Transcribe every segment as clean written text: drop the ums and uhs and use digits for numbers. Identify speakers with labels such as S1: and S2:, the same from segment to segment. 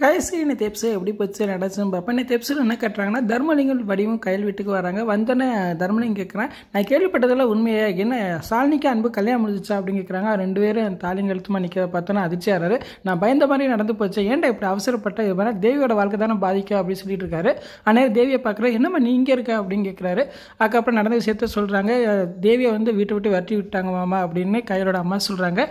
S1: கடைசி இன்னைக்கு எபிசோட் எப்படி போச்சு நடந்துச்சுன்னு பார்ப்பேன். இன்னைக்கு எபிசோட் என்ன கட்டுறாங்கன்னா தர்மலிங்கம் வடிவும் கையில் வீட்டுக்கு வராங்க. வந்தோடனே தர்மலிங்கம் கேட்குறேன், நான் கேள்விப்பட்டதெல்லாம் உண்மையே, என்ன சாலினிக்கு அன்பு கல்யாணம் முடிஞ்சிச்சா அப்படின்னு கேட்குறாங்க. ரெண்டு பேரும் தாலிங்க எழுத்துமா நிற்க பார்த்தோன்னா அதிர்ச்சியாரு. நான் பயந்த மாதிரி நடந்து போச்சு, ஏன்டா இப்படி அவசரப்பட்ட, இது வேணா தேவியோட வாழ்க்கை தானே பாதிக்கும் அப்படின்னு சொல்லிட்டு இருக்காரு. ஆனால் தேவியை பார்க்குறேன், என்னம்மா நீ இங்கே இருக்க அப்படின்னு கேட்குறாரு. அதுக்கப்புறம் நடந்த விஷயத்த சொல்கிறாங்க. தேவியை விட்டு விட்டு விரட்டி விட்டாங்க மாமா அப்படின்னு கையிலோட அம்மா சொல்கிறாங்க.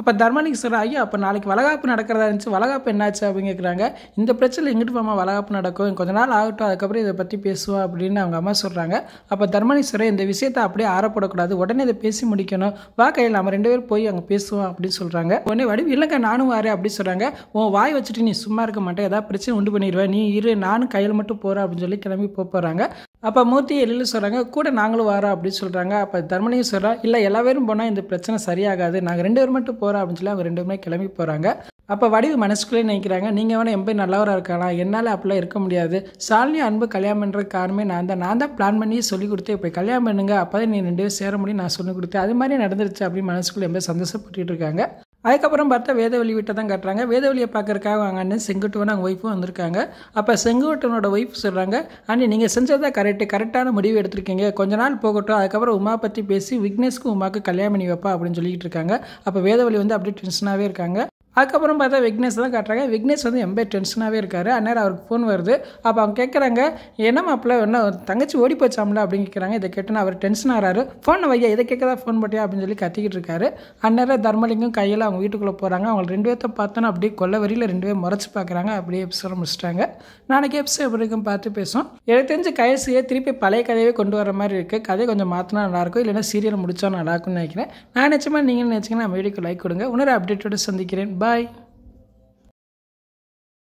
S1: அப்போ தர்மலிங்கம் சார், ஐயா அப்போ நாளைக்கு வளகாப்பு நடக்கிறதா இருந்துச்சு, வளகாப்பு என்னாச்சு அப்படின்னு கேட்குறாங்க. இந்த பிரச்சனை எங்கிட்டு மாமா வளகாப்பு நடக்கும், கொஞ்ச நாள் ஆகட்டும், அதுக்கப்புறம் இதை பற்றி பேசுவோம் அப்படின்னு அவங்க அம்மா சொல்கிறாங்க. அப்போ தர்மலிங்கம் சார், இந்த விஷயத்தை அப்படியே ஆறப்படக்கூடாது, உடனே இதை பேசி முடிக்கணும், வா கையில் நம்ம ரெண்டு பேரும் போய் அங்கே பேசுவோம் அப்படின்னு சொல்கிறாங்க. உடனே வடிவு, இல்லைங்க நானும் வாரேன் அப்படின்னு சொல்கிறாங்க. உன் வாய் வச்சுட்டு நீ சும்மா இருக்க மாட்டேன், ஏதாவது பிரச்சனை உண்டு பண்ணிடுவேன், நீ இரு, நானும் கையில் மட்டும் போகிறேன் அப்படின்னு சொல்லி கிளம்பி போகிறாங்க. அப்போ மூர்த்தி எழில் சொல்கிறாங்க, கூட நாங்களும் வரோம் அப்படின்னு சொல்கிறாங்க. அப்போ தர்மலிங்கம் சொல்கிறா, இல்லை எல்லா பேரும் போனால் இந்த பிரச்சனை சரியாகாது, நாங்கள் ரெண்டு பேரும் மட்டும் போகிறோம் அப்படின்னு சொல்லி அவங்க ரெண்டு பேருமே கிளம்பி போகிறாங்க. அப்போ வடிவு மனசுக்குள்ளே நினைக்கிறாங்க, நீங்கள் வேணால் என் போய் நல்லவராக இருக்கலாம், என்னால் அப்படிலாம் இருக்க முடியாது, சாலினி அன்பு கல்யாணம் பண்ணுற காரணமே நான் தான் பிளான் பண்ணி சொல்லி கொடுத்து இப்போ கல்யாணம் பண்ணுங்க, அப்போ தான் நீ ரெண்டு பேரும் சேர முடியும் நான் சொல்லி கொடுத்தேன், அது மாதிரி நடந்துருச்சு அப்படின்னு மனசுக்குள்ளே ரொம்ப சந்தோஷப்பட்டு இருக்காங்க. அதுக்கப்புறம் பார்த்தா வேதவழி வீட்டை தான் கட்டுறாங்க. வேதவழியை பார்க்கறக்காக அவங்க அண்ணன் செங்குட்டுவன் அவங்க ஒய்ஃபும் வந்திருக்காங்க. அப்போ செங்குட்டுவனோட ஒய்ஃப் சொல்கிறாங்க, அண்ணி நீங்கள் செஞ்சதான் கரெக்டான முடிவு எடுத்திருக்கீங்க, கொஞ்ச நாள் போகட்டும், அதுக்கப்புறம் உமா பற்றி பேசி விக்னேஷ்க்கு உமாவுக்கு கல்யாணம் பண்ணி வைப்பா அப்படின்னு சொல்லிட்டு இருக்காங்க. அப்போ வேதவழி அப்படியே டென்ஷனாகவே இருக்காங்க. அதுக்கப்புறம் பார்த்தா விக்னேஷ் தான் காட்டுறாங்க. விக்னேஷ் ரொம்ப டென்ஷனாகவே இருக்காரு. அந்நேரம் அவருக்கு ஃபோன் வருது. அப்போ அவங்க கேட்குறாங்க, என்ன மாப்பிள்ள என்ன தங்கச்சி ஓடி போச்சாம்ல அப்படின்னு கேட்குறாங்க. இதை கேட்டுன்னு அவர் டென்ஷன் ஆகிறாரு. ஃபோனை வையா, இதை கேட்க ஃபோன் போட்டியா அப்படின்னு சொல்லி கத்திக்கிட்டு இருக்காரு. அந்நேரம் தர்மலிங்கம் கையில் அவங்க வீட்டுக்குள்ளே போகிறாங்க. அவங்க ரெண்டு பேர்த்த பார்த்தோன்னா அப்படியே கொல்ல வரியில் ரெண்டு பேரும் முறைச்சி பார்க்குறாங்க. அப்படியே எபிசோட முடிச்சிட்டாங்க. நாளைக்கு எபிசோட் எப்படி இருக்கும் பார்த்து பேசுவோம். எனக்கு தெரிஞ்ச கைசியை திருப்பி பழைய கதையே கொண்டு வர மாதிரி இருக்குது. கதையை கொஞ்சம் மாற்றினா நல்லாயிருக்கும், இல்லைன்னா சீரியல் முடித்தா நல்லாயிருக்கும்னு நினைக்கிறேன். நான் நினச்சமா நீங்கள் நினச்சிங்கன்னா நம்ம வீடியோக்கு லைக் கொடுங்க. இன்னொரு அப்டேட்டோடு சந்திக்கிறேன். பாய்.